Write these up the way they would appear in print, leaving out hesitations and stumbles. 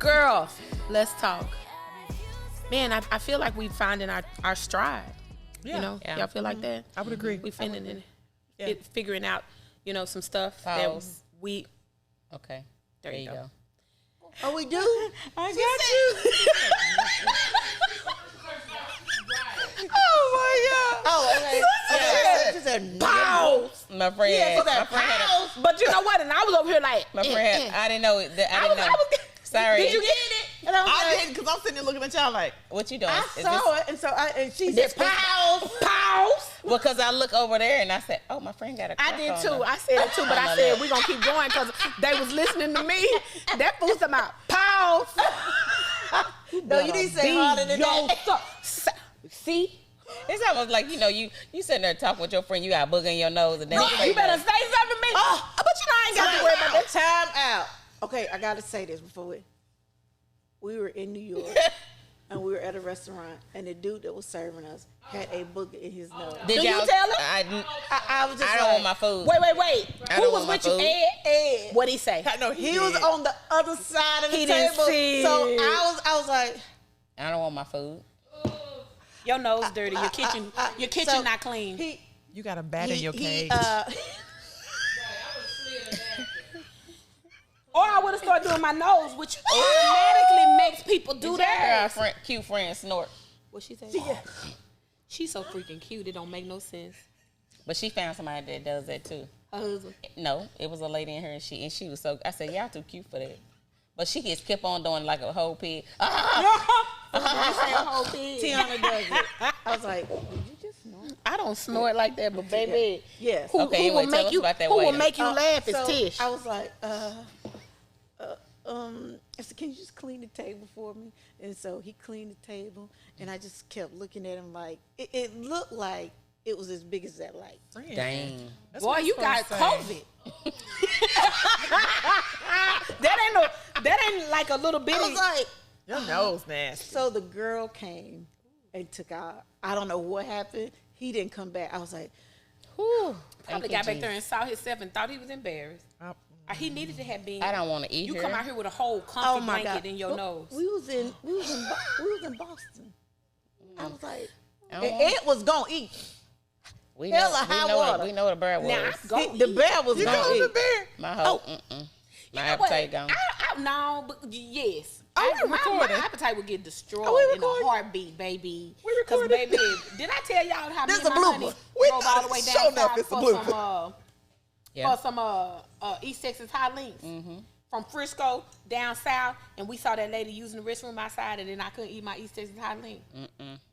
Girl, let's talk. Man, I feel like we finding our stride. Yeah. You know, y'all feel like that? I would agree. We figuring out, you know, some stuff that we. Okay. There you go. Oh, we do? I got you. Oh my God. Oh, okay. She said, pause. My friend. Pause. But you know what? And I was over here like, my friend. I didn't know. I didn't know. Sorry. Did you get it? And I didn't, because I'm sitting there looking at y'all like, what you doing? I saw it, and she said, pause. Because I look over there and I said, oh, my friend got a crack I did on too. her. I said it too, but I said we're going to keep going because they was listening to me. That fool's about pause. No, you didn't say harder than that. See? It's almost like, you know, you sitting there talking with your friend, you got a booger in your nose. And then you better say something to me. Oh, but you know I ain't got to worry about that. Time out. Okay, I got to say this before we were in New York. And we were at a restaurant, and the dude that was serving us had a booger in his nose. Did you tell him? I was just I don't want my food. Wait. Who was with you? Ed. What'd he say? No, he was on the other side of the He table. didn't see. So I was like, I don't want my food. Your nose dirty. Your kitchen so not clean. you got a bat in your cage. Or I would have started doing my nose, which automatically makes people do that. Cute friend snort. What she say? She's so freaking cute. It don't make no sense. But she found somebody that does that too. Her husband? No, it was a lady in her, and she was so. I said, y'all too cute for that. But she just kept on doing like a whole pig. You say a whole pig. Tiana does it. I was like, did you just snort? I don't snort like that, but baby, yes. who will make you laugh is Tish. I was like, I said, can you just clean the table for me? And so he cleaned the table, and I just kept looking at him like it looked like it was as big as that light. Dang. Boy, you got COVID. that ain't like a little bitty. I was like, Your nose nasty. So the girl came and took out. I don't know what happened. He didn't come back. I was like, whew. Probably got back there and saw himself and thought he was embarrassed. He needed to have been. I don't want to eat. You come out here with a whole comfy blanket in your nose. We was in Boston. I was like, Ed was gonna eat. We know the bear was. Now, the bear was gonna eat. The bear? My whole, my appetite gone. No, but yes. My appetite would get destroyed in a heartbeat, baby. Because, baby, did I tell y'all how me and my honey drove all the way down south for some East Texas hot links from Frisco down south, and we saw that lady using the restroom outside, and then I couldn't eat my East Texas hot link.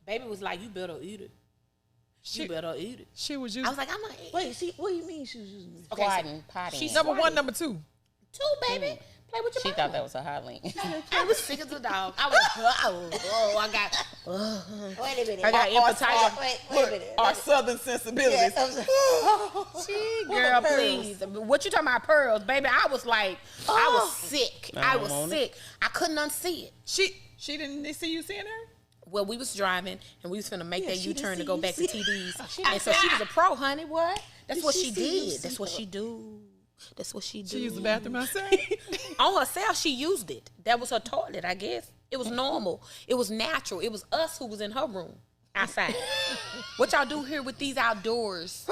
Baby was like, "You better eat it. You better eat it." She was using. I was like, "I'm not." Wait, what do you mean she was using this? Potting. She's number one, number two. Two, baby. Play with your She mama. thought that was a hot link. I was sick as a dog. I Wait a minute. I got appetite. Wait a minute. Our southern sensibilities. Girl, please. What you talking about, pearls, baby? I was like, I was sick. I was sick. I couldn't unsee it. She didn't see you seeing her? Well, we was driving and we was finna make that U-turn to go back to TD's. And so she was a pro, honey. What? That's what she did. That's what she do. That's what she do. She used the bathroom outside? On herself, she used it. That was her toilet, I guess. It was normal. It was natural. It was us who was in her room outside. What y'all do here with these outdoors?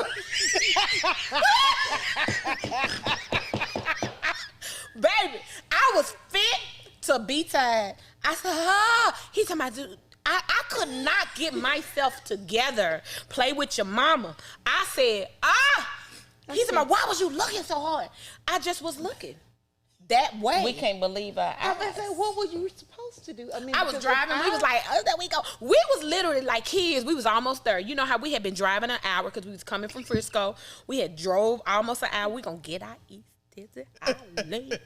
Baby, I was fit to be tied. I said, he's talking about, dude. I could not get myself together. Play with your mama. I said, He said, why was you looking so hard? I just was looking that way. We can't believe our eyes. I said, what were you supposed to do? I was driving. We was like, there we go. We was literally like kids. We was almost there. You know how we had been driving an hour because we was coming from Frisco. We had drove almost an hour. We gonna get our East Texas Island.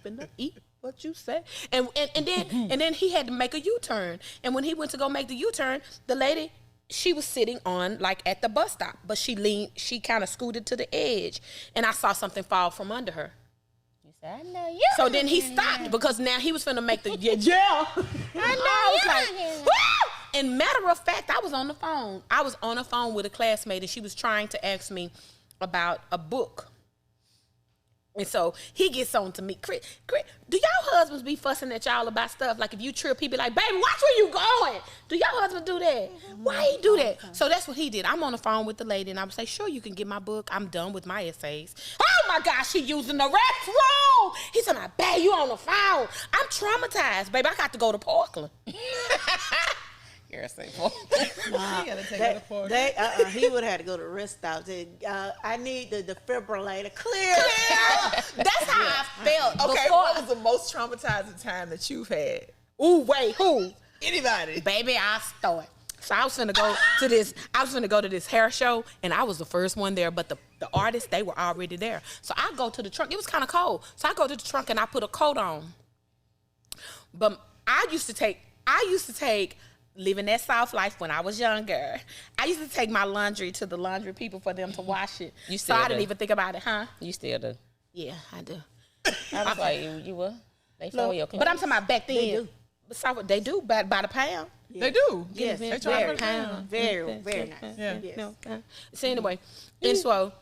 Finna eat what you say. And then he had to make a U-turn. And when he went to go make the U-turn, the lady, she was sitting on like at the bus stop, but she kind of scooted to the edge, and I saw something fall from under her. You said, I know you. So then he stopped because now he was finna make the I was like, woo! And matter of fact, I was on the phone. I was on the phone with a classmate, and she was trying to ask me about a book. And so he gets on to me. Chris, do y'all husbands be fussing at y'all about stuff? Like if you trip, he be like, baby, watch where you going. Do y'all husbands do that? Why he do that? So that's what he did. I'm on the phone with the lady and I would say, sure, you can get my book. I'm done with my essays. Oh my gosh, she using the restroom. He said, babe, you on the phone. I'm traumatized, baby. I got to go to Parkland. You're a simple. He gotta take it apart. He would have to go to the rest stop. I need the defibrillator clear. That's how I felt Okay, before. what was the most traumatizing time that you've had? Ooh, wait, who? Anybody? Baby, I start. So I was finna go to this. I was finna go to this hair show, and I was the first one there. But the artists, they were already there. So I go to the trunk. It was kind of cold. So I go to the trunk and I put a coat on. But I used to take. Living that soft life when I was younger, I used to take my laundry to the laundry people for them to wash it. You so still I didn't do. even think about it, huh? You still do. Yeah, I do. I was like, you what? They follow your clothes. But I'm talking about back then. They do. They do by the pound. They do. Yes, They very try to put it pound. down. Very nice. Yeah. Yes. No. So anyway, and so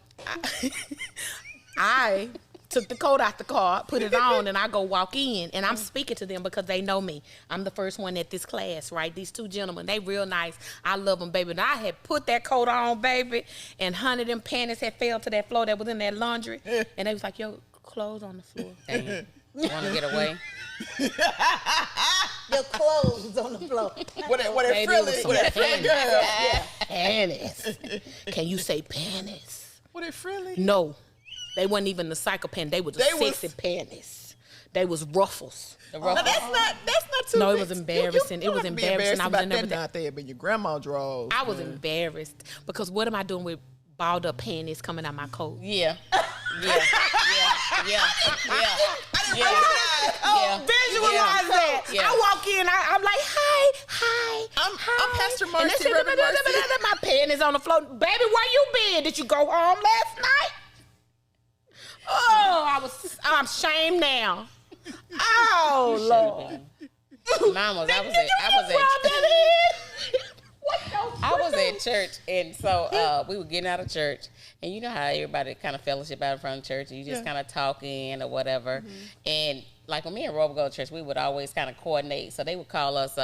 I took the coat out the car, put it on, and I go walk in, and I'm speaking to them because they know me. I'm the first one at this class, right? These two gentlemen, they real nice. I love them, baby. And I had put that coat on, baby, and honey, them panties had fell to that floor that was in that laundry, and they was like, yo, clothes on the floor. Damn. Want to get away? Your clothes on the floor. What that Baby, it was frilly? some What that frilly girl? Panties. Can you say panties? What that frilly? No. They wasn't even the cycle panties. They was the sexy panties. They was ruffles. The No, ruffles. that's not too. No, it big. was embarrassing. You It was don't have to be embarrassing. I was about in that everything. out there, but your grandma draws. I was embarrassed because what am I doing with balled up panties coming out my coat? Yeah. Yeah. Visualize that. Yeah. I walk in, I'm like, hi. I'm Pastor And that's Marci. Reverend Marci. my panties on the floor. Baby, where you been? Did you go home last night? Oh, I'm shamed now. Oh, Lord. Mine was, I was at church, and so we were getting out of church, and you know how everybody kind of fellowship out in front of church, and you just kind of talking or whatever. And like when me and Rob would go to church, we would always kind of coordinate. So they would call us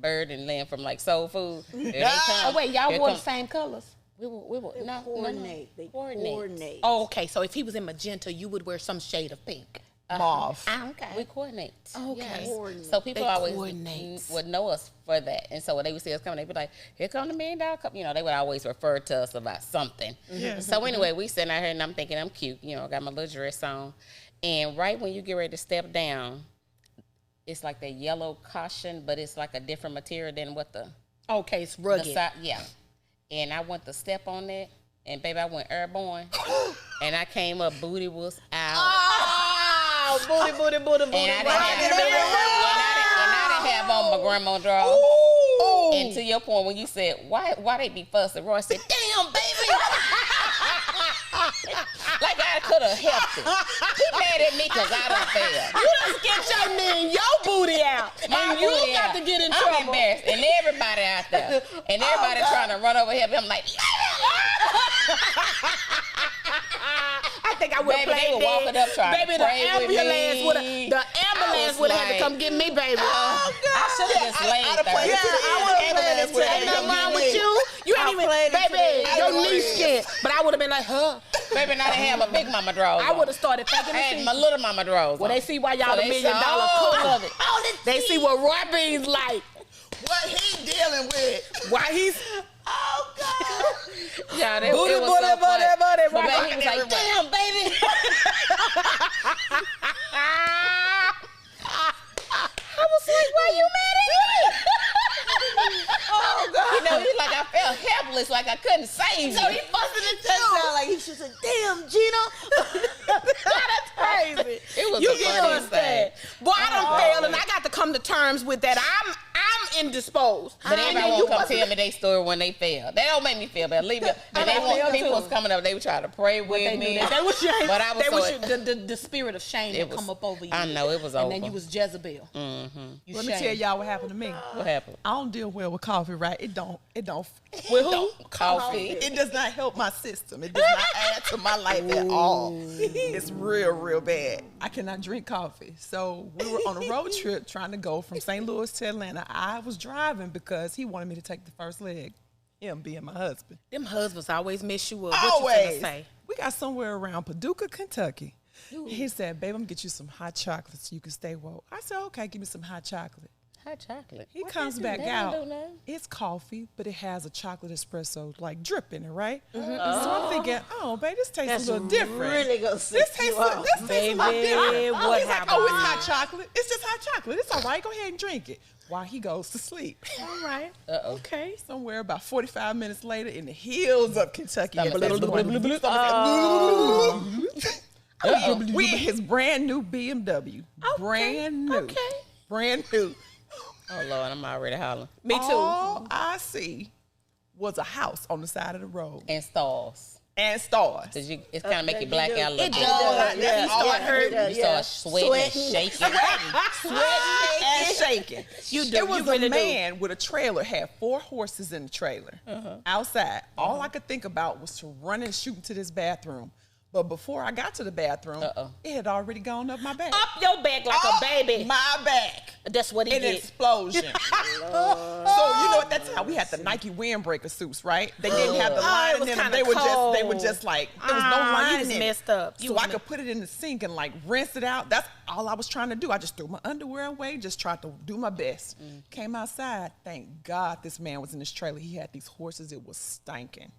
Bird and Lynn from like Soul Food. Here they come. Oh, wait, y'all Here wore the come- same colors? We were no, Coordinate. They coordinate. Oh, okay. So if he was in magenta, you would wear some shade of pink. Mauve. Okay. We coordinate. Okay. Yes. Coordinate. So people They always coordinate. would know us for that. And so when they would see us coming, they'd be like, here come the $1 million cup. You know, they would always refer to us about something. Yeah. So anyway, we sitting out here and I'm thinking I'm cute. You know, got my little dress on. And right when you get ready to step down, it's like that yellow caution, but it's like a different material than what the Okay, it's the rugged. side. Yeah. And I went to step on that. And baby, I went airborne. And I came up, booty was out. Oh, booty. And I didn't have on my grandma drawers. Ooh. And to your point, when you said, why they be fussing? Roy said, damn, baby. Like I could have helped it. He mad at me because I done failed. You done get your knee and your booty out. My And you booty got out. to get in I'm trouble. embarrassed. And everybody out there. And everybody trying to run over here. I'm like, I think I would have Baby, they played were walking dead. up trying to Baby, pray with me. the ambulance would have had to come get me, baby. I should have just laid I'd have there. played to the ambulance with Ain't nothing wrong with you. You ain't even, played it baby, today. your knee skin. But I would have been like, huh? Baby, now they have my big mama drawers. I would have started thinking I to had see. my little mama drawers. Well, on. they see why y'all So $1 they million saw cook all of it. They see what Roy Bean's like. What he dealing with? Why he's Oh God! Yeah, they, booty, it was booty, so booty, funny. booty, But booty. baby, he was like, damn, baby. I was like, why you mad at me? Oh God. You know, he's like, I felt helpless, like I couldn't save So you. he busting it That too. sound like he should say, "Damn, Gina." That's crazy. It was You the get funniest understand. thing. Boy, I done failed and I got to come to terms with that. I'm indisposed. But everybody won't come tell me their story when they fail. They don't make me feel bad. Leave me. And they want people was coming up. They would try to pray with me. They was shame. But I was the spirit of shame that come up over you. I know it was over. And then you was Jezebel. Mm-hmm. Let me tell y'all what happened to me. What happened? I don't deal well with coffee, right? It don't. With who? Coffee. It does not help my system. It does not add to my life at all. It's real bad. I cannot drink coffee. So we were on a road trip trying to go from St. Louis to Atlanta. I was driving because he wanted me to take the first leg. Him being my husband. Them husbands always mess you up. Always. What you finna say? We got somewhere around Paducah, Kentucky. He said, babe, I'm gonna get you some hot chocolate so you can stay woke. I said, okay, give me some hot chocolate. Hot chocolate. He comes back out. It's coffee, but it has a chocolate espresso like drip in it, right? So I'm thinking, oh, babe, this tastes a little different. Really gonna sit This tastes a little different. Baby, He's like, happened? oh, it's hot chocolate. It's just hot chocolate. It's all right. Go ahead and drink it. While he goes to sleep. All right. Okay. Somewhere about 45 minutes later, in the hills of Kentucky, we in his brand new BMW. Brand new. Okay. Brand new. Oh, Lord, I'm already hollering. Me too. All I see was a house on the side of the road. And stars. And stars. Cause it's kind of make you black out a little It bit. does. Yeah. You start hurting. You start sweating and shaking. And shaking. You do. It was You really a do. man with a trailer, had 4 horses in the trailer outside. All I could think about was to run and shoot into this bathroom. But before I got to the bathroom, it had already gone up my back. Up your back like a baby. My back. That's what he An did. explosion. So, you know, at that time, we had the Nike windbreaker suits, right? They didn't have the it line was in them. kinda They were cold. just like, there was no You line was in it. messed up. So I could put it in the sink and like rinse it out. That's all I was trying to do. I just threw my underwear away, just tried to do my best. Came outside. Thank God this man was in this trailer. He had these horses. It was stinking.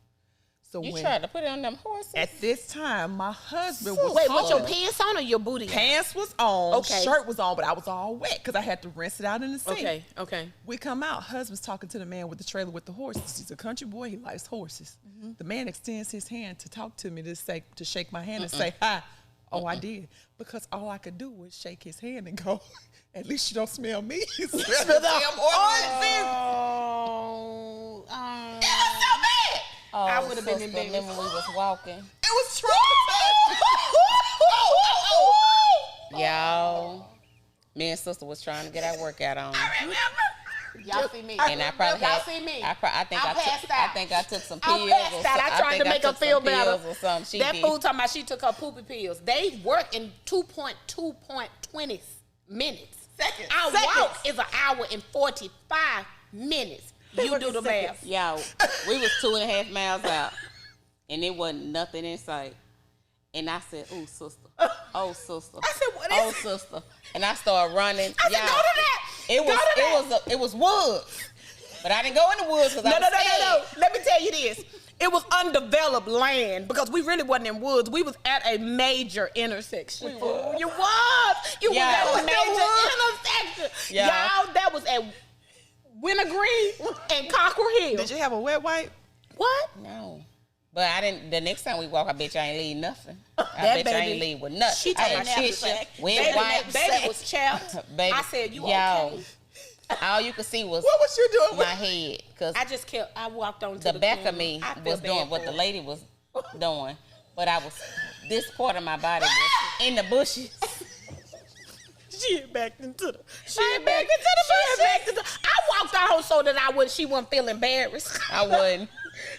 So You when, tried to put it on them horses? at this time, my husband was Wait, was your home. pants on or your booty? Pants was on, Okay. shirt was on, but I was all wet because I had to rinse it out in the sink. Okay. We come out, husband's talking to the man with the trailer with the horses. He's a country boy, he likes horses. The man extends his hand to talk to me, to shake my hand and say, hi. Oh, I did. Because all I could do was shake his hand and go, at least you don't smell me. You smell the damn horses. Oh, It was so bad. Oh, I would've been sister, embarrassed. remember we was walking? It was traumatizing. Y'all, me and sister was trying to get our workout on. y'all see me. And I probably y'all had, see me. I passed out. think I took some I pills. passed out. I tried to make her feel better. Or something. That fool talking about she took her poopy pills. They work in 2.20 minutes. Seconds. Our Seconds. walk is an hour and 45 minutes. You do the math. Y'all, we was 2.5 miles out, and it wasn't nothing in sight. And I said, "Oh, sister. Oh, sister. I said, what is Oh, it? sister." And I started running. I said, Y'all, go to that. It was woods, but I didn't go in the woods because No. Let me tell you this. It was undeveloped land because we really wasn't in woods. We was at a major intersection. You was Yeah. at a major intersection. Yeah. Y'all, that was at Wintergreen and Cockrell Hill. Did you have a wet wipe? What? No. But I didn't. The next time we walk, I bet you I ain't leave nothing. I That bet you I baby- ain't leave with nothing. She I talking had about tissue, wet baby, wipes. baby was chapped. Baby, I said, you y'all, okay? all you could see was What was you doing? my head because I walked on to the back corner. of me I feel was bad doing for what the her. lady was doing, but this part of my body was in the bushes. She had backed into the. I walked out so that she wouldn't feel embarrassed. I wouldn't.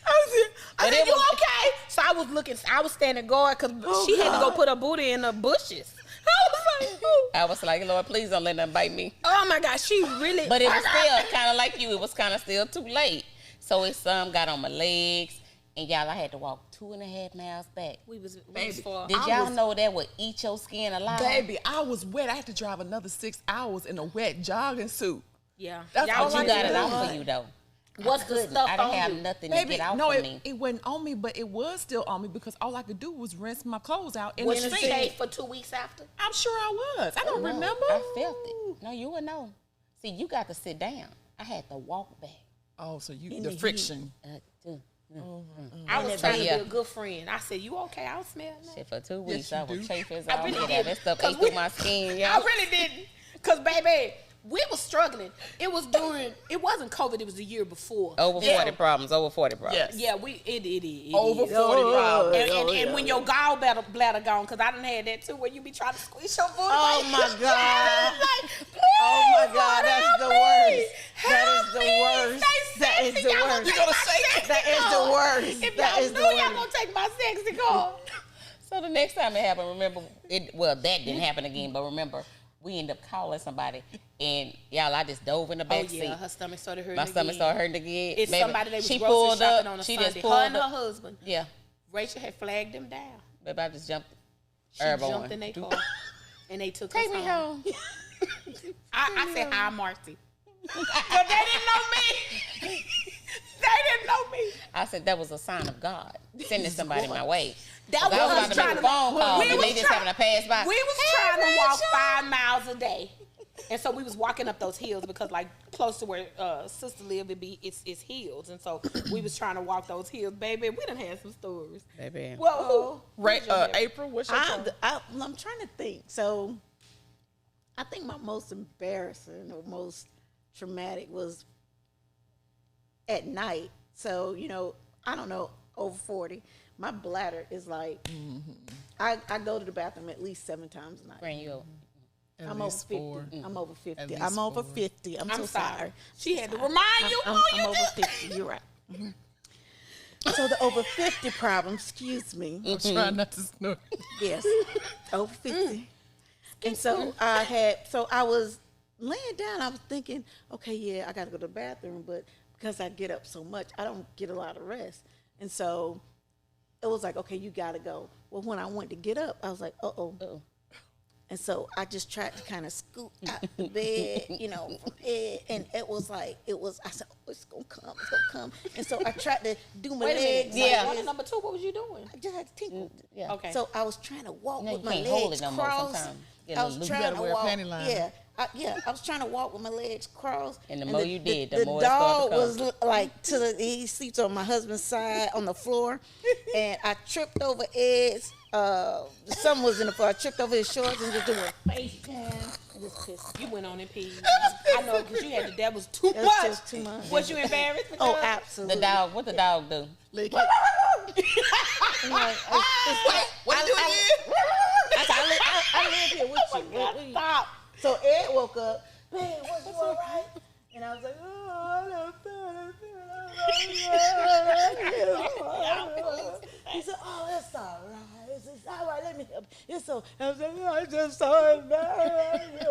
I But said, it you was- okay? So I was standing guard because she had to go put her booty in the bushes. I was like, ooh. I was like, Lord, please don't let them bite me. Oh my God, she really. But it was still kind of like you. It was kind of still too late. So it got on my legs, and y'all, I had to walk 2.5 miles back. we was Baby, far. Did y'all know that would eat your skin alive? Baby, I was wet. I had to drive another 6 hours in a wet jogging suit. Yeah, That's y'all all But I you got did. it off of you though. What's the stuff I didn't on have you? nothing to Baby, get off no, of me. it wasn't on me, but it was still on me because all I could do was rinse my clothes out in Was the you sink. shaved for 2 weeks after? I'm sure I was. I don't No, remember. I felt it. No, you would know. See, you got to sit down. I had to walk back. Oh, so you In the the friction. I was trying to Yeah. be a good friend. I said, you okay? I'll smell that. Shit, for 2 weeks, you I was do. chafing as I all really get did. out. That stuff 'Cause ate through my skin, I y'all. really didn't. Because, baby, we was struggling. It was during. It wasn't COVID. It was the year before. Over 40 problems. Over 40 problems. Yes. Yeah, it is Over 40 Oh, problems. And when your gallbladder gone, because I done had that too, where you be trying to squeeze your food. Oh like, my God. like, Oh my please, God, Lord, that's help the me. worst. That Help is the me. worst. Stay That is sexy. the Y'all worst. take gonna my say sexy that is the card. worst. If That y'all is knew, the y'all worst. gonna take my sexy card. So the next time it happened, remember, that didn't happen again, but remember, we ended up calling somebody, and y'all, I just dove in the back seat. Her stomach started hurting. My stomach started hurting again. It's Baby, somebody that was she grocery pulled shopping up, on a she Sunday. just Her pulled and her up. husband. Yeah. Rachel had flagged them down. Baby, I just jumped. She jumped in their car, and they took Take us me home. I said hi, Marci. Because they didn't know me. They didn't know me. I said that was a sign of God sending somebody my way. That 'Cause I was was about to trying make to a phone call, we and was they just try- having to pass by. We was trying to walk 5 miles a day. And so we was walking up those hills because like close to where sister lived, it's hills. And so we was trying to walk those hills. Baby, we done had some stories. Baby. Well, April, what's your turn? I'm trying to think. So, I think my most embarrassing or most traumatic was at night. So, I don't know, over 40. My bladder is like, I go to the bathroom at least 7 times a night. Bring you over. I'm over 50. I'm over 50. least I'm over 4. 50. I'm so sorry. She had to remind you. I'm over 50. You're right. So the over 50 problem, excuse me. I'm trying not to snort. Yes, over 50. And so I was laying down. I was thinking, okay, yeah, I got to go to the bathroom. But because I get up so much, I don't get a lot of rest. And so it was like, okay, you got to go. Well, when I went to get up, I was like, uh-oh. And so I just tried to kind of scoot out the bed, from bed. And it was I said, oh, it's going to come. And so I tried to do my Wait a minute. legs. Yeah. Like, number 2, what was you doing? I just had to tinkle. Yeah. Okay. So I was trying to walk No, with you my can't hold legs it no more crossed. sometimes. Get a I little was loose. trying You to gotta wear a walk. panty line. I was trying to walk with my legs crossed. And the more you did, the the more it started dog to come. was like he sleeps on my husband's side on the floor, and I tripped over Ed's. Something was in the floor. I tripped over his shorts and just doing face down. And just pissed. You went on and peed. I know, because that was too That was much. just too much. Was you embarrassed? Oh, because- absolutely. The dog, what the dog do? Lick Like, What you doing again? I live here with you. What you- Stop. So Ed woke up, babe, was you all right? And I was like, oh, I don't feel. He said, oh, it's all right. It's all right. Let me help. It's so. I was like, oh, I just so embarrassed.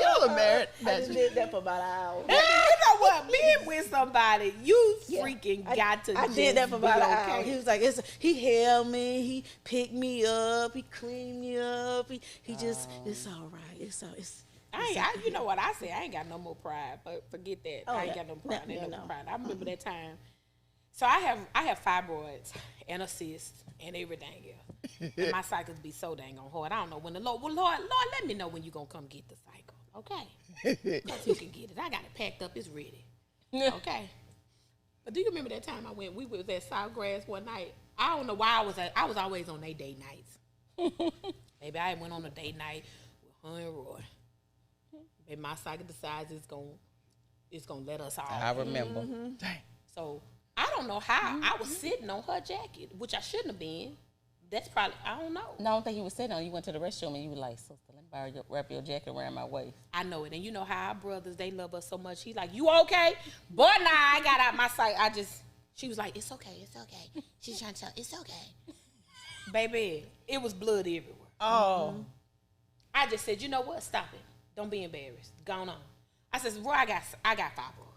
Y'all are married. I just did that for about an hour. You know what? Being with somebody, you freaking got to I did that for about an hour. okay. He was like, he held me, he picked me up, he cleaned me up. He just, it's all right. You know what I say? I ain't got no more pride. But forget that. Oh, I ain't yeah. got no pride. No, Ain't no. no pride. I remember that time. So I have fibroids and a cyst and everything else. And my cycles be so dang on hard. I don't know when the Lord, Lord, let me know when you gonna come get the cycle, okay? Because you can get it. I got it packed up. It's ready, okay? But do you remember that time we was at Southgrass one night? I don't know why I was always on their date nights. Maybe I went on a date night with her and Roy. And my cycle decides it's gonna let us all. I remember. Dang. So I don't know how I was sitting on her jacket, which I shouldn't have been. That's probably I don't know. No, I don't think you were sitting on. You went to the restroom and you were like, sister, let me wrap your jacket around my waist. I know it, and you know how our brothers they love us so much. He's like, "You okay?" Boy, nah, I got out my sight. She was like, "It's okay, it's okay." She's trying to tell, "It's okay." Baby, it was blood everywhere. Oh. I just said, "You know what? Stop it. Don't be embarrassed. Gone on." I said, "Roy, I got fibroid."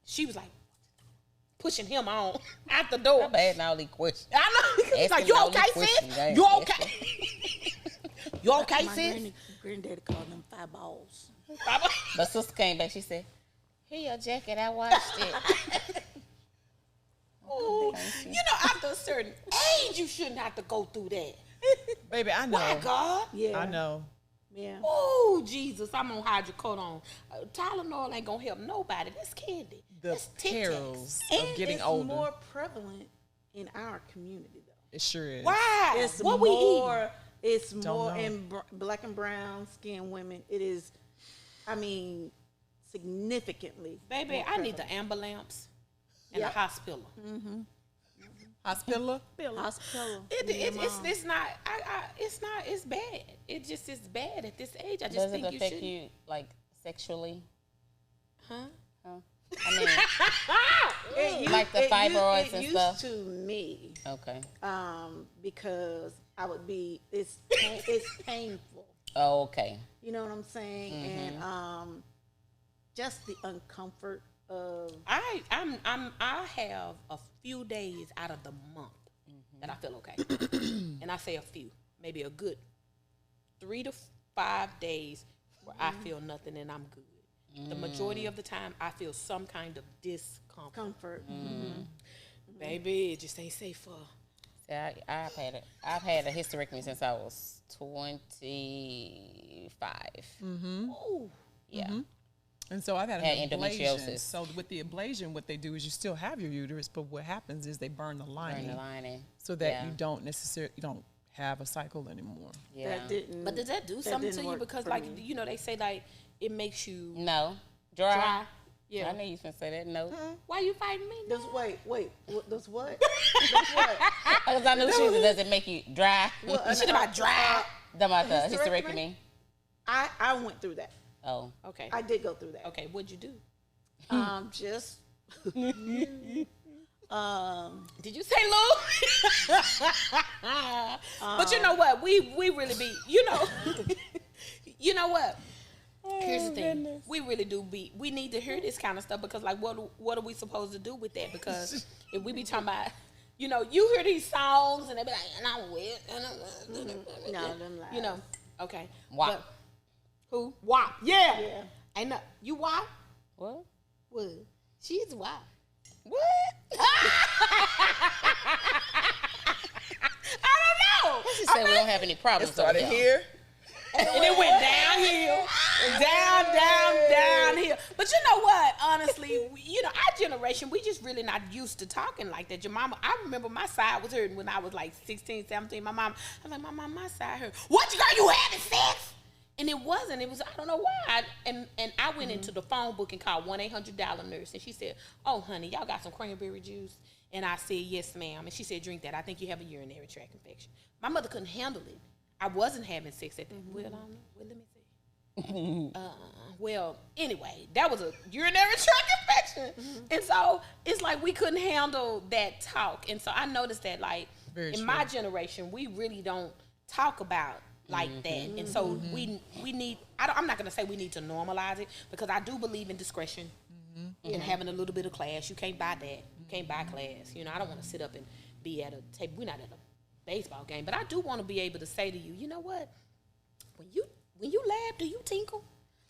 She was like, pushing him on out the door. I'm asking all these questions. I know. He's like, Asking "You all okay, these sis? questions. I ain't You asking. okay? You okay, My sis?" granddaddy called them 5 balls. But sister came back. She said, "Here your jacket. I washed it." Ooh, you know, after a certain age, you shouldn't have to go through that. Baby, I know. Why, God? Yeah. I know. Yeah. Oh, Jesus, I'm gonna hide your coat on. Tylenol ain't gonna help nobody. That's candy. The That's Tic Tacs. perils And of getting it's older. more prevalent in our community, though. It sure is. Why? It's what we eating? more. It's Don't more know. in black and brown skinned women. It is I mean, significantly. Baby, more I need the prevalent. ambulance and Yep. the hospital. Hospital. Hospital. It's not. It's bad. It just is bad at this age. I just Does think it you affect should. you like sexually? Huh? I mean, like the It fibroids and used stuff? to me, okay. because I would be. It's painful. Oh, okay. You know what I'm saying? And just the uncomfort of. I have a few days out of the month that I feel okay, and I say a few, maybe a good 3 to 5 days where I feel nothing and I'm good. The majority of the time, I feel some kind of discomfort. Comfort. Baby, it just ain't safe for. See, I've had a hysterectomy since I was 25. Ooh. Yeah. And so I've had Had an ablation. endometriosis. So with the ablation, what they do is you still have your uterus, but what happens is they burn the lining, Burn the lining. so that Yeah. you don't have a cycle anymore. Yeah. That didn't. But does that do something didn't to you? work Because for like me. you know, they say like it makes you No. Dry. dry. Yeah. I knew you was gonna say that. No. Why you fighting me? Does wait. Does what? Does what? Because I knew she was. Does it make you dry? Well, Shit about dry. About the hysterectomy? hysterectomy. I went through that. Oh. Okay. I did go through that. Okay. What'd you do? Just. Did you say Lou? But you know what? We really be. You know. You know what? Here's the thing. We really do be. We need to hear this kind of stuff because, like, what are we supposed to do with that? Because if we be talking about, you know, you hear these songs and they be like, and I'm wet, and I'm No, them lies. you know. Okay. WAP. But, who? WAP. Yeah. Yeah. Ain't no. You WAP? What? What? She's WAP. What? I don't know. She said we don't have any problems. over here. And it went downhill, downhill. But you know what? Honestly, you know, our generation, we just really not used to talking like that. Your mama, I remember my side was hurting when I was like 16, 17. My mom, I was like, my side hurt. What, girl, you having sex? And it wasn't. It was, I don't know why. And I went into the phone book and called 1-800-DIAL-NURSE. And she said, oh, honey, y'all got some cranberry juice? And I said, yes, ma'am. And she said, drink that. I think you have a urinary tract infection. My mother couldn't handle it. I wasn't having sex at that. Well, I don't know. Well, let me see. Well, anyway, that was a urinary tract infection. And so it's like we couldn't handle that talk. And so I noticed that, like, Very in true. my generation, we really don't talk about like that. And so we need, I'm not going to say we need to normalize it because I do believe in discretion and having a little bit of class. You can't buy that. You can't buy class. You know, I don't want to sit up and be at a table. We're not at a baseball game, but I do want to be able to say to you, you know what? When you laugh, do you tinkle?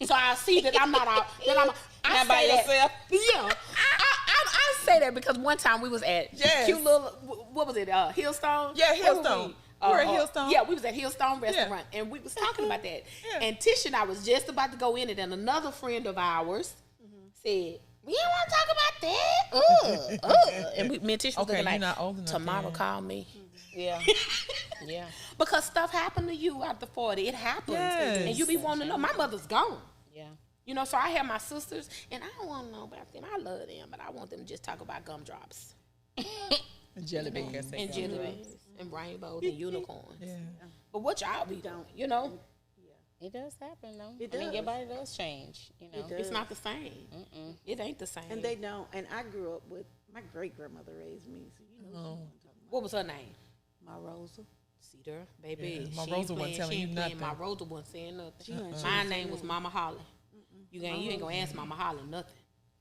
So I see that I'm not out. That I Not by say that- yourself? Yeah, I say that because one time we was at Yes. cute little, what was it? Hillstone. Yeah, Where were Hillstone. we? We're at Hillstone. Yeah, we was at Hillstone Restaurant, and we was talking about that. Yeah. And Tish and I was just about to go in it, and another friend of ours said, "We don't want to talk about that." And me and Tish was Okay, looking like, you're not old enough tomorrow then. call me. Yeah. Yeah. Because stuff happened to you after 40. It happens. Yes. And you be wanting to know. My mother's gone. Yeah. You know, so I have my sisters, and I don't want to know about them. I love them, but I want them to just talk about gumdrops And jelly beans. and jelly beans and rainbows and unicorns. Yeah. But what y'all be doing, you know, It does happen, though. It I mean, your does. body does change, you know. It does. it's not the same. It ain't the same. And they don't. And I grew up with my great grandmother raised me, so you know what I'm talking What was her name? about. My Rosa. Cedar, baby. Yeah, my She Rosa ain't wasn't playing, telling she you ain't playing. nothing. My Rosa wasn't saying nothing. She wasn't My saying name was nothing. Mama Holly. You ain't gonna ask Mama Holly nothing.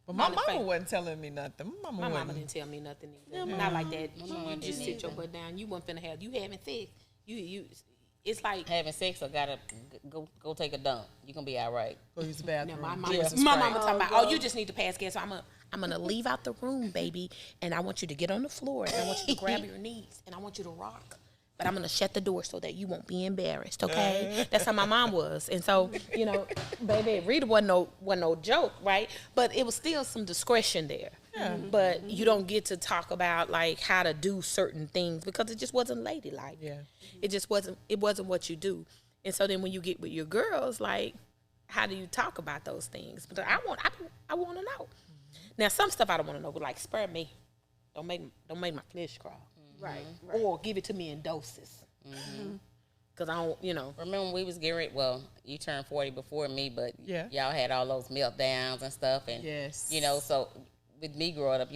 But my Holly mama Faye. wasn't telling me nothing. My My mama mama wasn't. didn't tell me nothing either. Not like that. You mama just didn't sit your either. butt down. You wasn't finna have. You having sex. You. It's like. Having sex or gotta go take a dump. You gonna be all right. Go use the Now, bathroom. my mama, Jesus my Christ. mama talking about, oh, you just need to pass gas. So I'm gonna leave out the room, baby, and I want you to get on the floor, and I want you to grab your knees, and I want you to rock. But I'm gonna shut the door so that you won't be embarrassed, okay? That's how my mom was, and so you know, baby, Rita wasn't no joke, right? But it was still some discretion there. Yeah. But you don't get to talk about like how to do certain things because it just wasn't ladylike. Yeah. It just wasn't. It wasn't what you do. And so then when you get with your girls, like how do you talk about those things? But I want to know. Now, some stuff I don't want to know, but like, spare me. Don't make my flesh crawl. Right. Or give it to me in doses. Because I don't, Remember when we was getting ready, well, you turned 40 before me, but Yeah. y'all had all those meltdowns and stuff. And, Yes. so with me growing up,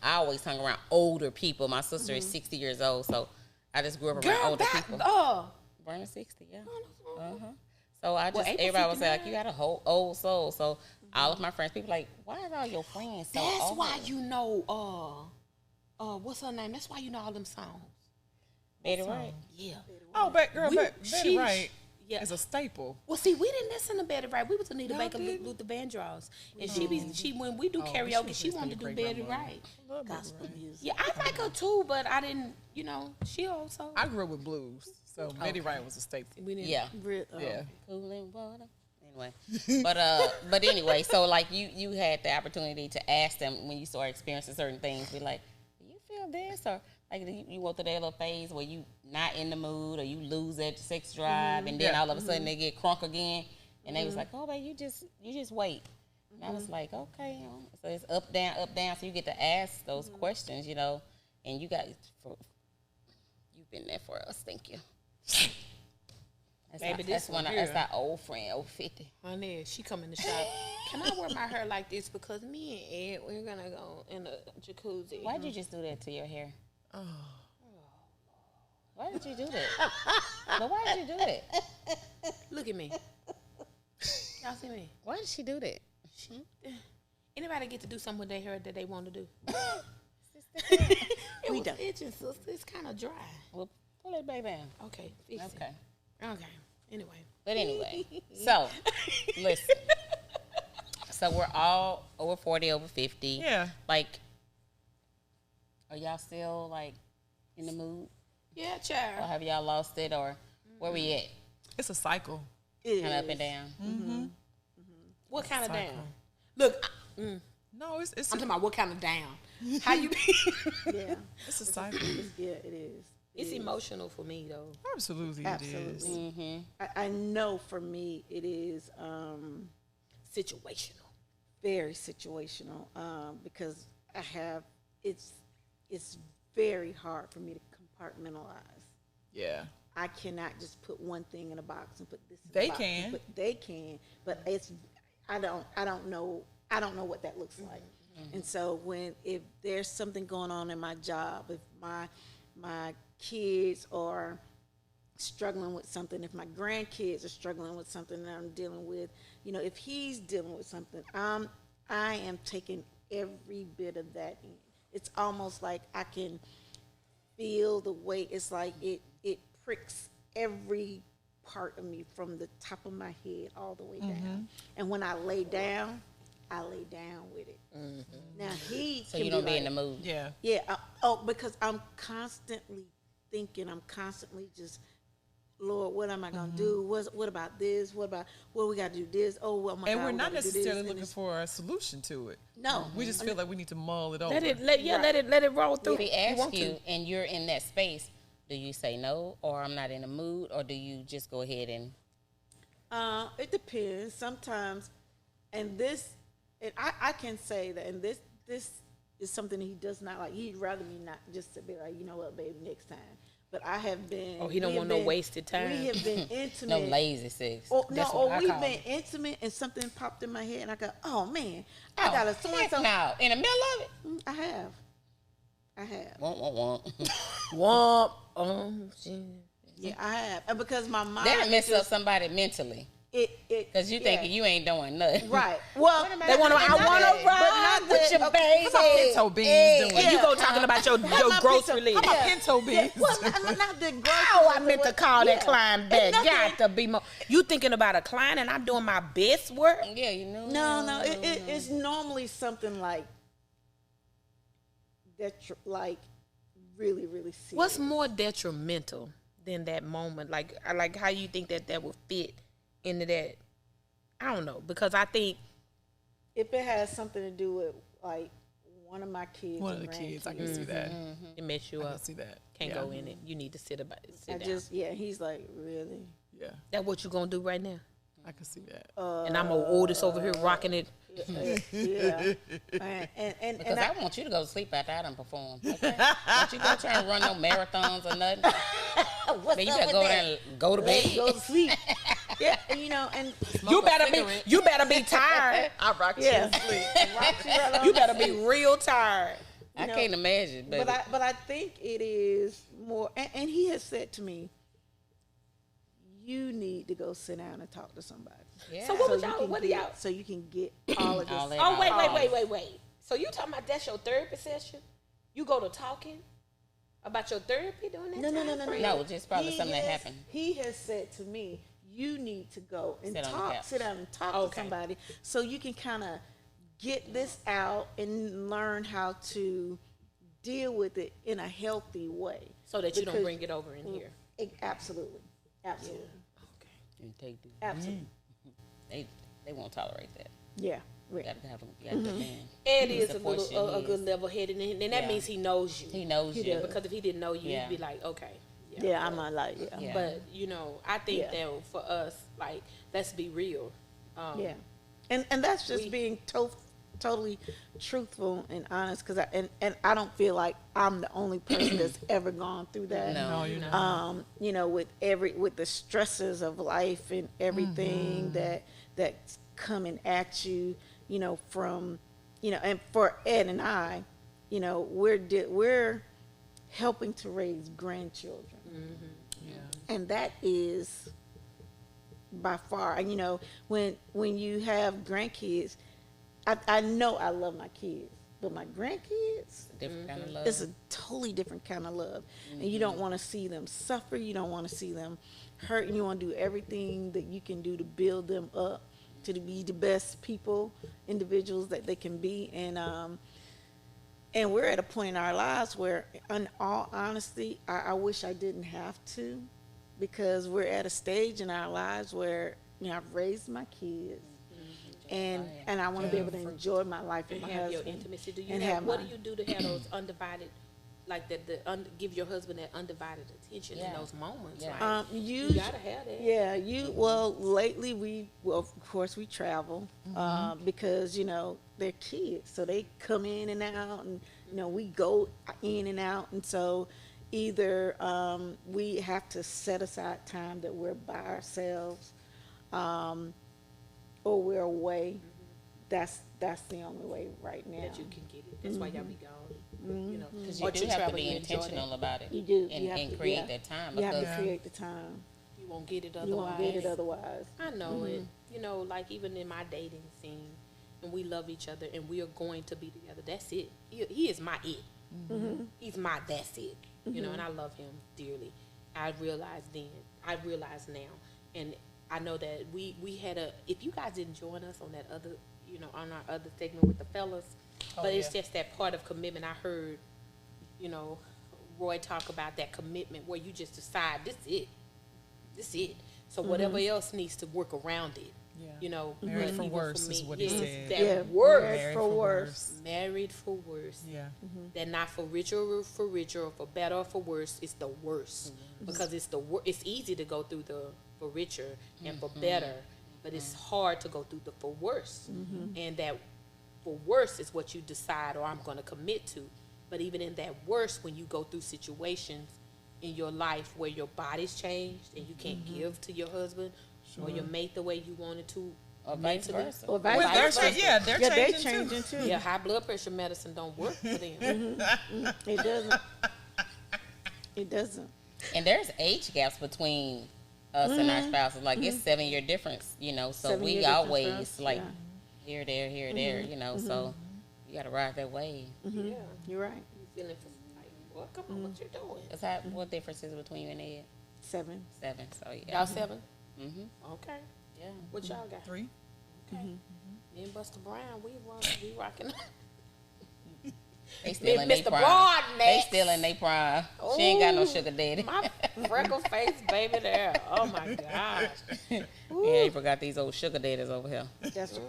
I always hung around older people. My sister is 60 years old, so I just grew up around older people. Burning 60, yeah. So everybody would say, like, you got a whole old soul. So all of my friends, people like, why are all your friends so That's old? why you know, what's her name? That's why you know all them songs. Betty Wright. Yeah. Oh, Betty Wright yeah. is a staple. Well, see, we didn't listen to Betty Wright. We was Anita Y'all Baker, didn't? Luther Vandross, and she when we do Oh, karaoke, she she was wanted to do listening to Betty great Wright. Gospel music. Yeah, I like her too, but I didn't. She also. I grew up with blues, so Betty Wright was a staple. We didn't. Yeah. Yeah. Cooling water. Anyway, but anyway, so like you had the opportunity to ask them when you started experiencing certain things. Be like, do you feel this, or like you go through that little phase where you not in the mood, or you lose that sex drive, and then all of a sudden they get crunk again, and they was like, oh, babe, you just wait. And I was like, okay, so it's up down, so you get to ask those questions, and you've been there for us. Thank you. Maybe That's our old friend, old 50. Honey, she come in the shop. Can I wear my hair like this? Because me and Ed, we're going to go in the jacuzzi. Why'd you just do that to your hair? Oh. Why did you do that? But why did you do that? Look at me. Y'all see me? Why did she do that? Anybody get to do something with their hair that they want to do? We don't. Itching, sister. It's kind of dry. Well, pull it back down. Okay, fix it. Okay. Okay. Anyway. But anyway, so, listen. So we're all over 40, over 50. Yeah. Like, are y'all still, like, in the mood? Yeah, Or child. have y'all lost it? Or where we at? It's a cycle. Kind of up and down? What kind of Cycle. down? Look, No, it's I'm talking about what kind of down. How you be? Yeah. it's a cycle. Yeah, it is. It's emotional for me, though. Absolutely, Absolutely. it is. Mm-hmm. I know for me it is Situational. very situational because it's very hard for me to compartmentalize. Yeah. I cannot just put one thing in a box and put this in They a box. can. They can, but I don't know what that looks like. And so if there's something going on in my job, if my kids are struggling with something, if my grandkids are struggling with something that I'm dealing with, if he's dealing with something, I am taking every bit of that in. It's almost like I can feel the weight. It's like it pricks every part of me from the top of my head all the way down. And when I lay down with it. Now So you don't be in the mood? Yeah. Yeah. Because I'm constantly thinking. I'm constantly just, Lord, what am I gonna do? What about this? What we got to do this? Oh, well, my And God, we're we not gotta do this necessarily and looking this. for a solution to it. No. We just feel like we need to mull it over. Let it roll through. If we want ask to. you and you're in that space, do you say no, or I'm not in the mood, or do you just go ahead and? It depends. Sometimes, and I can say that, and this is something he does not like. He'd rather me not just to be like, you know what, baby, next time. But I have been. Oh, he don't want no wasted time. We have been intimate. No lazy sex. That's what I we've call been it. intimate, and something popped in my head, and I go, oh man, I got a so and so. Now, in the middle of it? I have. Womp. Womp. Yeah, I have. And because my mind. That'll mess up somebody mentally. Because you thinking you ain't doing nothing. Right. Well, They want to. I want to ride with your baby. Pinto beans doing. And you go talking about your grocery list. How about pinto beans? Well, not the grocery. Oh, I meant to call that client back. Nothing. Got to be more. You thinking about a client and I'm doing my best work? Yeah, you know. No. It's normally something like that, like really, really serious. What's more detrimental than that moment? Like how you think that would fit into that? I don't know, because I think if it has something to do with like one of my kids. One of the kids, I can see that. it mess you I up. can see that. Can't Yeah. go in it. You need to sit down. He's like, really? Yeah. That what you gonna do right now? I can see that. And I'm oldest over here rocking it. Yeah. And Because I want you to go to sleep after I done perform. Okay? Don't you go try and run no marathons or nothing. what's Man, you up better with go that? there and go to bed. Go to sleep. Yeah, and, you know, and You better be tired. I rock yeah, to sleep. rock you right on You to better sleep. be real tired. I can't imagine. Baby. But I think it is more, and he has said to me, you need to go sit down and talk to somebody. Yeah. So what was you y'all? can What do get- y'all? So you can get all of this. All that. Oh wait. So you talking about that's your therapy session? You go to talking about your therapy during that time? No, just probably He something that has- happened. He has said to me, you need to go and Sit on the couch. sit down and talk Okay. to somebody so you can kind of get this out and learn how to deal with it in a healthy way. So that you don't Because- bring it over in here. Absolutely. Absolutely. Okay. And take the, Absolutely. they won't tolerate that. Yeah. You Right. gotta have them. You gotta man. Ed is a Support good, you, a he good is. level headed, and that Yeah. means he knows you. He knows He you. does. Because if he didn't know you, Yeah. he'd be like, okay. Yeah, I'm not like, yeah. Yeah. But you know, I think Yeah. that for us, like, let's be real. Yeah. And that's just we- being totally truthful and honest, because I don't feel like I'm the only person that's ever gone through that. No, you're not. You know, with the stresses of life and everything that's coming at you, you know, from, you know, and for Ed and I, you know, we're helping to raise grandchildren, Yeah. and that is by far. And you know, when you have grandkids, I know I love my kids, but my grandkids, Different kind of love. it's a totally different kind of love. And you don't want to see them suffer. You don't want to see them hurt. And you want to do everything that you can do to build them up to be the best individuals that they can be. And we're at a point in our lives where, in all honesty, I wish I didn't have to, because we're at a stage in our lives where, you know, I've raised my kids. And I want to be able to enjoy my life with And my have your husband. intimacy. Do you and have, have what mine. do you do to have those undivided, like give your husband that undivided attention in Yeah. those moments? Yeah. Like, you gotta have that. Yeah, lately of course we travel, because, you know, they're kids, so they come in and out, and, you know, we go in and out, and so either we have to set aside time that we're by ourselves, or we're away. That's the only way right now. That you can get it. That's why y'all be gone. You know, Because or you do have to travel, be you enjoy intentional about it. You do. And, You have and to- create yeah. that time. You have Because to create the time. You won't get it You otherwise. won't get it otherwise. I know it. You know, like even in my dating scene, and we love each other, and we are going to be together. That's it. He is my it. He's my that's it. You know, and I love him dearly. I realized then. I realize now, and I know that we had if you guys didn't join us on that other, you know, on our other segment with the fellas, but it's just that part of commitment. I heard, you know, Roy talk about that commitment where you just decide this it. So whatever else needs to work around it. Yeah. You know, Married but for even worse is what he yes, said. that Yeah, worse. married for worse. Married for worse. Yeah. That not for richer or for richer or for better or for worse. It's the worst because it's it's easy to go through the for richer and for better, but it's hard to go through the for worse. And that for worse is what you decide, or I'm going to commit to. But even in that worse, when you go through situations in your life where your body's changed and you can't give to your husband or your mate the way you wanted to, or vice mentally. versa. Or vice Well, they're versa. they're Yeah, they changing too. changing too. yeah, high blood pressure medicine don't work for them. It doesn't. It doesn't. And there's age gaps between us and our spouses. Like it's 7-year difference, you know. So 7 we year difference for always us, like yeah. here, there, you know. So you got to ride that wave. Yeah, You're right. you feeling for like, well, come on, what you doing? That's how, what difference is between you and Ed? 7. 7. So yeah. Y'all 7? Mm-hmm. Okay. Yeah. What y'all got? 3. Okay. Me and Buster Brown, we rocking. They still in their Mr. prime. Broadneck. They still in their prime. She ain't got no Ooh, sugar daddy. My freckle face baby there. Oh my gosh. Yeah, April got these old sugar daddies over here. That's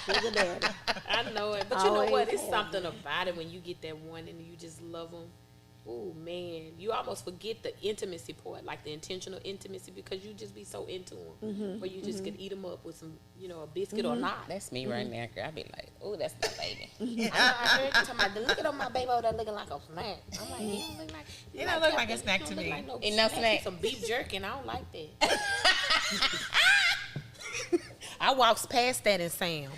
sugar daddy. I know it. But you know what? Always It's have something about it when you get that one and you just love them. oh man, you almost forget the intimacy part, like the intentional intimacy, because you just be so into them, where you just can eat them up with some, a biscuit or not. That's me right now, girl. I be like, oh, that's my baby. I heard you talking about, look at my baby over there looking like a snack. I'm like, he don't look like a snack to me. Like no Ain't no snack. Some beef jerky, and I don't like that. I walks past that in Sam's.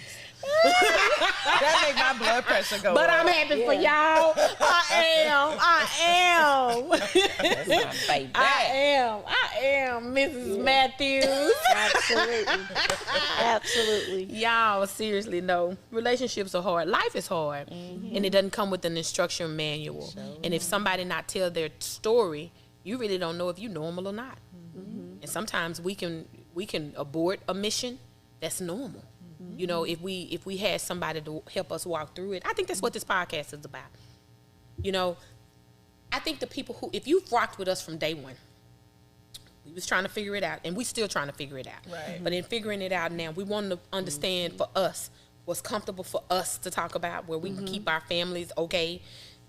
That make my blood pressure go But up. I'm happy for y'all. I am. That's my baby. I am Mrs. Mathews. Absolutely. Y'all, seriously, no. Relationships are hard. Life is hard. And it doesn't come with an instruction manual. And if somebody not tell their story, you really don't know if you normal or not. And sometimes we can abort a mission that's normal. If we had somebody to help us walk through it. I think that's what this podcast is about. I think the people who, if you've rocked with us from day one, we was trying to figure it out, and we still trying to figure it out. Right. But in figuring it out now, we want to understand for us what's comfortable for us to talk about, where we can keep our families okay,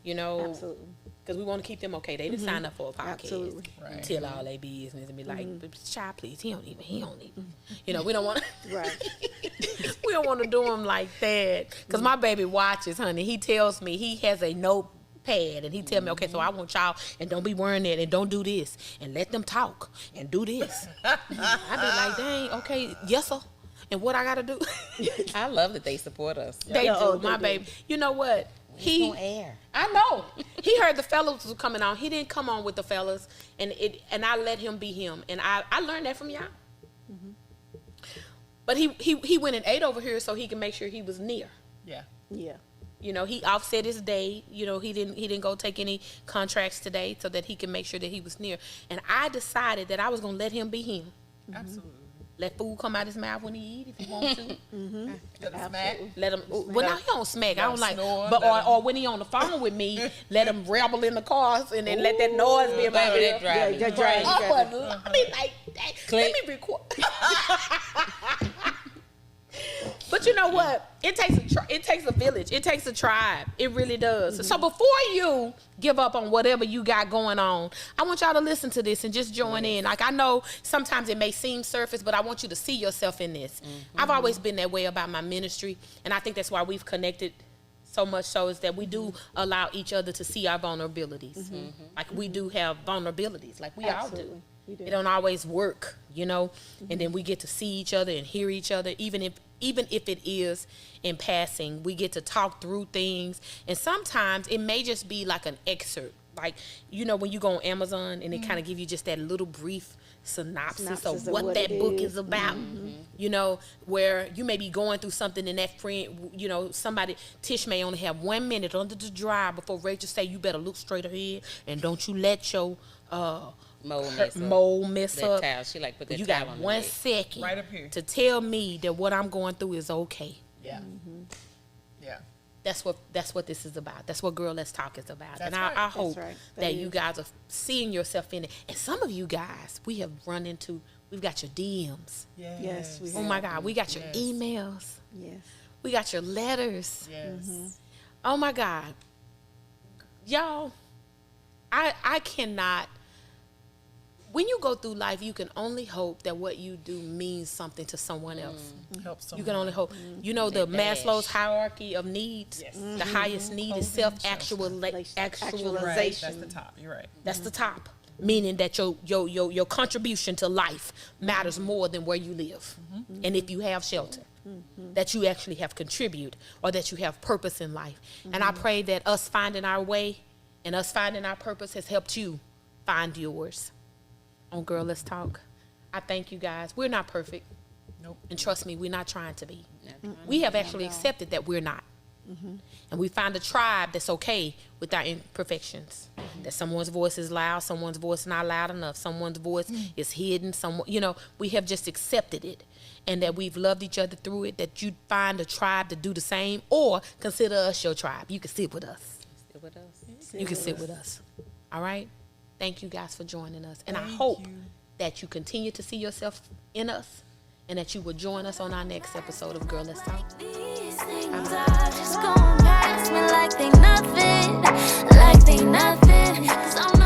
Absolutely. because we want to keep them okay. They didn't sign up for a podcast. Absolutely. Right. And tell all their business and be like, child, please, he don't even. We don't want to. Right. We don't want to do them like that. Because my baby watches, honey. He tells me, he has a notepad, and he tell me, okay, so I want y'all, and don't be wearing that, and don't do this, and let them talk, and do this. I be like, dang, okay, yes, sir. And what I got to do? I love that they support us. They Yeah, do, they my do. baby. You know what? On air. I know. He heard the fellas was coming on. He didn't come on with the fellas, and I let him be him. And I learned that from y'all. But he went and ate over here so he can make sure he was near. Yeah. Yeah. He offset his day. He didn't go take any contracts today so that he can make sure that he was near. And I decided that I was gonna let him be him. Absolutely. Let food come out his mouth when he eat if he wants to. Let him smack. Let him. Well, now he don't smack. I don't like. snore, But let or when he on the phone with me, let him ramble in the cars and then let that noise be about Baby, it. that drive me that crazy. drive I mean, like that. Click. Let me record. But you know what? It takes a village. It takes a tribe. It really does. So before you give up on whatever you got going on, I want y'all to listen to this and just join in. Like, I know sometimes it may seem surface, but I want you to see yourself in this. I've always been that way about my ministry, and I think that's why we've connected so much so, is that we do allow each other to see our vulnerabilities. Like, we do have vulnerabilities, like we all do. Absolutely. We do. It don't always work, and then we get to see each other and hear each other, even if it is in passing. We get to talk through things, and sometimes it may just be like an excerpt, like when you go on Amazon and it kind of give you just that little brief synopsis of what that book is about. Where you may be going through something, and that friend, somebody, Tish may only have 1 minute under the dryer before Rachel say, you better look straight ahead and don't you let your mole mess up. Towel. She like put that You towel got on 1 the leg. second Right up here. to tell me that what I'm going through is okay. Yeah. Yeah. That's what this is about. That's what Girl Let's Talk is about. That's and right. I hope right. that That you is. guys are seeing yourself in it. And some of you guys, we've got your DMs. Yes, we Oh my God, we got your Yes. emails. Yes. We got your letters. Yes. Oh my God. Y'all, I cannot. When you go through life, you can only hope that what you do means something to someone else. Help someone. You can only hope. The Maslow's hierarchy of needs. Yes. The highest need is self-actualization. Right. That's the top. You're right. That's the top. Meaning that your contribution to life matters more than where you live. And if you have shelter, that you actually have contributed, or that you have purpose in life. And I pray that us finding our way and us finding our purpose has helped you find yours. On Girl Let's Talk. I thank you guys. We're not perfect. Nope. And trust me, we're not trying to be. We have actually accepted that we're not. And we find a tribe that's okay with our imperfections. That someone's voice is loud, someone's voice not loud enough, someone's voice is hidden, we have just accepted it. And that we've loved each other through it, that you find a tribe to do the same, or consider us your tribe. You can sit with us. Sit with us. You can sit with us. All right? Thank you guys for joining us. And I Thank hope you. that you continue to see yourself in us, and that you will join us on our next episode of Girl Let's Talk. These things are just going past me like they nothing, like they nothing. 'cause I'm